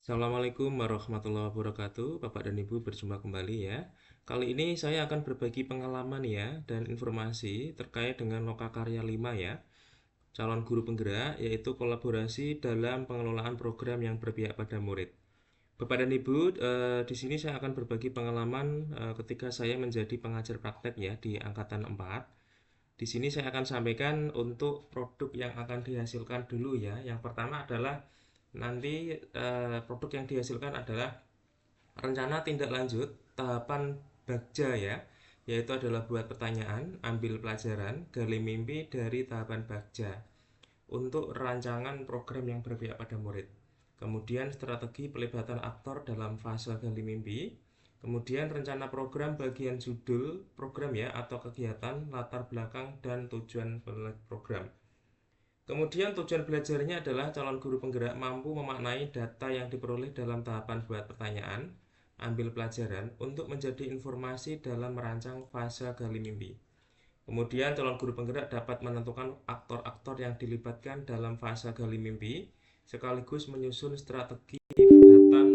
Assalamualaikum warahmatullahi wabarakatuh, Bapak dan Ibu berjumpa kembali ya. Kali ini saya akan berbagi pengalaman ya dan informasi terkait dengan Lokakarya 5 ya, calon guru penggerak, yaitu kolaborasi dalam pengelolaan program yang berpihak pada murid. Bapak dan Ibu, di sini saya akan berbagi pengalaman ketika saya menjadi pengajar praktek ya di angkatan 4. Di sini saya akan sampaikan untuk produk yang akan dihasilkan dulu ya. Yang pertama adalah nanti produk yang dihasilkan adalah rencana tindak lanjut tahapan Bagja ya, yaitu adalah buat pertanyaan, ambil pelajaran, gali mimpi dari tahapan Bagja untuk rancangan program yang berpihak pada murid. Kemudian strategi pelibatan aktor dalam fase gali mimpi. Kemudian rencana program bagian judul program ya atau kegiatan, latar belakang dan tujuan program. Kemudian tujuan belajarnya adalah calon guru penggerak mampu memaknai data yang diperoleh dalam tahapan buat pertanyaan, ambil pelajaran untuk menjadi informasi dalam merancang fase gali mimpi. Kemudian calon guru penggerak dapat menentukan aktor-aktor yang dilibatkan dalam fase gali mimpi, sekaligus menyusun strategi pelibatan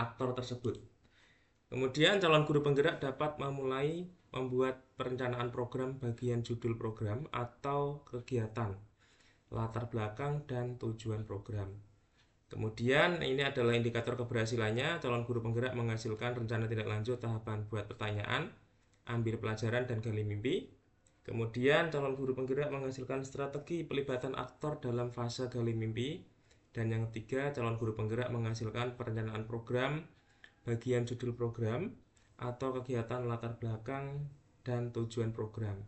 aktor tersebut. Kemudian calon guru penggerak dapat memulai membuat perencanaan program bagian judul program atau kegiatan, latar belakang dan tujuan program. Kemudian ini adalah indikator keberhasilannya. Calon guru penggerak menghasilkan rencana tindak lanjut tahapan buat pertanyaan, ambil pelajaran dan gali mimpi. Kemudian calon guru penggerak menghasilkan strategi pelibatan aktor dalam fase gali mimpi. Dan yang ketiga, calon guru penggerak menghasilkan perencanaan program, bagian judul program, atau kegiatan latar belakang dan tujuan program.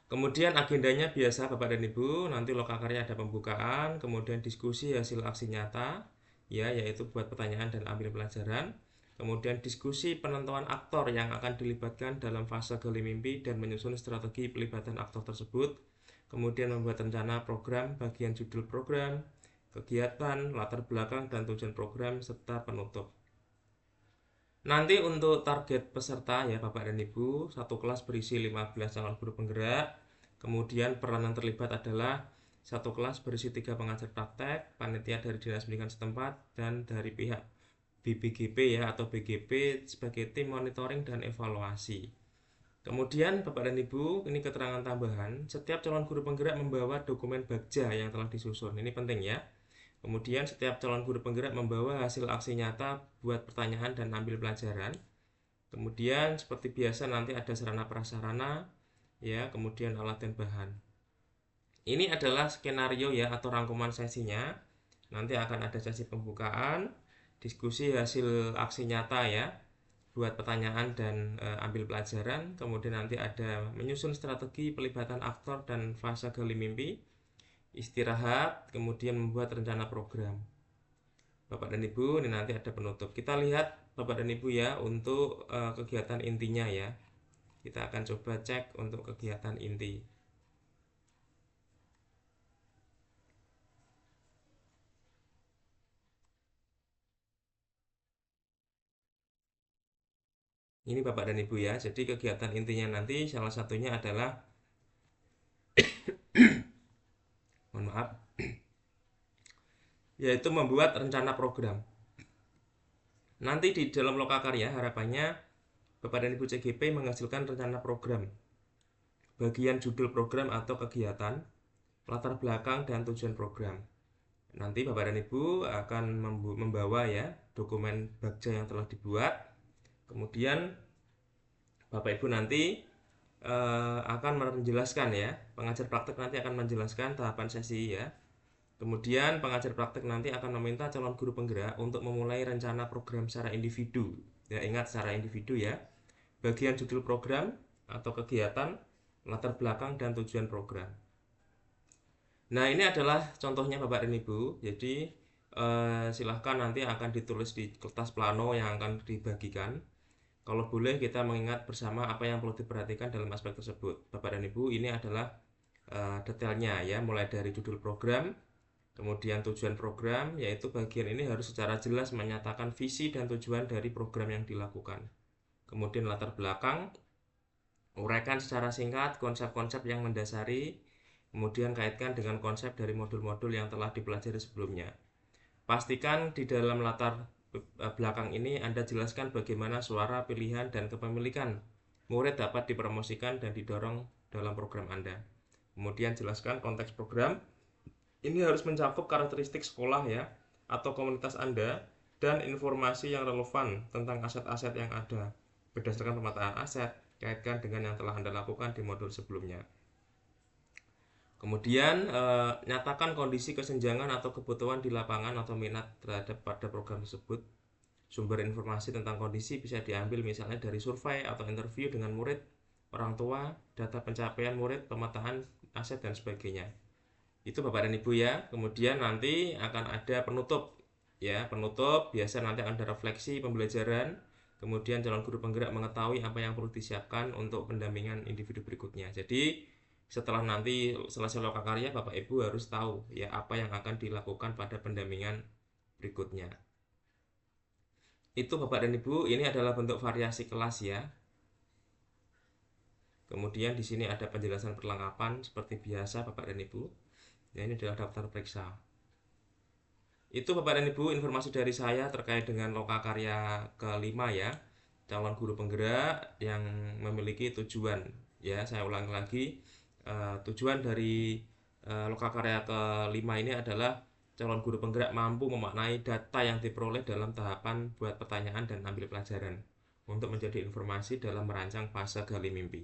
Kemudian agendanya biasa Bapak dan Ibu, nanti lokakarya ada pembukaan, kemudian diskusi hasil aksi nyata, ya yaitu buat pertanyaan dan ambil pelajaran. Kemudian diskusi penentuan aktor yang akan dilibatkan dalam fase gali mimpi dan menyusun strategi pelibatan aktor tersebut. Kemudian membuat rencana program, bagian judul program, kegiatan, latar belakang dan tujuan program serta penutup. Nanti untuk target peserta ya Bapak dan Ibu, satu kelas berisi 15 calon guru penggerak. Kemudian peranan terlibat adalah satu kelas berisi 3 pengajar praktek, panitia dari dinas pendidikan setempat, dan dari pihak BBGP ya atau BGP sebagai tim monitoring dan evaluasi. Kemudian Bapak dan Ibu, ini keterangan tambahan, setiap calon guru penggerak membawa dokumen Bagja yang telah disusun. Ini penting ya. Kemudian setiap calon guru penggerak membawa hasil aksi nyata buat pertanyaan dan ambil pelajaran. Kemudian seperti biasa nanti ada sarana prasarana ya, kemudian alat dan bahan. Ini adalah skenario ya atau rangkuman sesinya. Nanti akan ada sesi pembukaan, diskusi hasil aksi nyata ya, buat pertanyaan dan ambil pelajaran. Kemudian nanti ada menyusun strategi pelibatan aktor dan fase gali mimpi, istirahat, kemudian membuat rencana program. Bapak dan Ibu, ini nanti ada penutup. Kita lihat Bapak dan Ibu ya untuk kegiatan intinya ya. Kita akan coba cek untuk kegiatan inti. Ini Bapak dan Ibu ya. Jadi kegiatan intinya nanti salah satunya adalah mohon maaf, yaitu membuat rencana program. Nanti di dalam lokakarya harapannya Bapak dan Ibu CGP menghasilkan rencana program, bagian judul program atau kegiatan, latar belakang dan tujuan program. Nanti Bapak dan Ibu akan membawa ya dokumen Bagja yang telah dibuat. Kemudian Bapak Ibu nanti akan menjelaskan ya, pengajar praktek nanti akan menjelaskan tahapan sesi ya. Kemudian pengajar praktek nanti akan meminta calon guru penggerak untuk memulai rencana program secara individu. Ya, ingat secara individu ya. Bagian judul program atau kegiatan, latar belakang dan tujuan program. Nah, ini adalah contohnya Bapak dan Ibu. Jadi silahkan nanti akan ditulis di kertas plano yang akan dibagikan. Kalau boleh kita mengingat bersama apa yang perlu diperhatikan dalam aspek tersebut. Bapak dan Ibu, ini adalah detailnya ya, mulai dari judul program, kemudian tujuan program, yaitu bagian ini harus secara jelas menyatakan visi dan tujuan dari program yang dilakukan. Kemudian latar belakang, uraikan secara singkat konsep-konsep yang mendasari, kemudian kaitkan dengan konsep dari modul-modul yang telah dipelajari sebelumnya. Pastikan di dalam latar belakang ini Anda jelaskan bagaimana suara, pilihan, dan kepemilikan murid dapat dipromosikan dan didorong dalam program Anda. Kemudian jelaskan konteks program. Ini harus mencakup karakteristik sekolah ya, atau komunitas Anda, dan informasi yang relevan tentang aset-aset yang ada. Berdasarkan pemetaan aset, kaitkan dengan yang telah Anda lakukan di modul sebelumnya. Kemudian nyatakan kondisi kesenjangan atau kebutuhan di lapangan atau minat terhadap pada program tersebut. Sumber informasi tentang kondisi bisa diambil misalnya dari survei atau interview dengan murid, orang tua, data pencapaian murid, pemetaan aset, dan sebagainya. Itu Bapak dan Ibu ya. Kemudian nanti akan ada penutup ya. Penutup biasa nanti akan ada refleksi pembelajaran. Kemudian calon guru penggerak mengetahui apa yang perlu disiapkan untuk pendampingan individu berikutnya. Jadi setelah nanti selesai lokakarya, Bapak Ibu harus tahu ya apa yang akan dilakukan pada pendampingan berikutnya. Itu Bapak dan Ibu, ini adalah bentuk variasi kelas ya. Kemudian di sini ada penjelasan perlengkapan seperti biasa Bapak dan Ibu. Ya, ini adalah daftar periksa. Itu Bapak dan Ibu informasi dari saya terkait dengan lokakarya kelima ya, calon guru penggerak yang memiliki tujuan. Ya, saya ulangi lagi, tujuan dari lokakarya kelima ini adalah calon guru penggerak mampu memaknai data yang diperoleh dalam tahapan buat pertanyaan dan ambil pelajaran untuk menjadi informasi dalam merancang fase gali mimpi.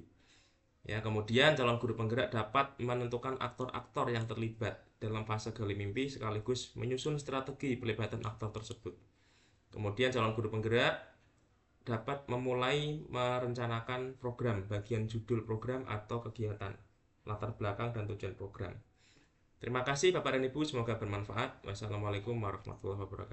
Ya, kemudian calon guru penggerak dapat menentukan aktor-aktor yang terlibat dalam fase gali mimpi sekaligus menyusun strategi pelibatan aktor tersebut. Kemudian calon guru penggerak dapat memulai merencanakan program, bagian judul program atau kegiatan, latar belakang dan tujuan program. Terima kasih Bapak dan Ibu, semoga bermanfaat. Wassalamualaikum warahmatullahi wabarakatuh.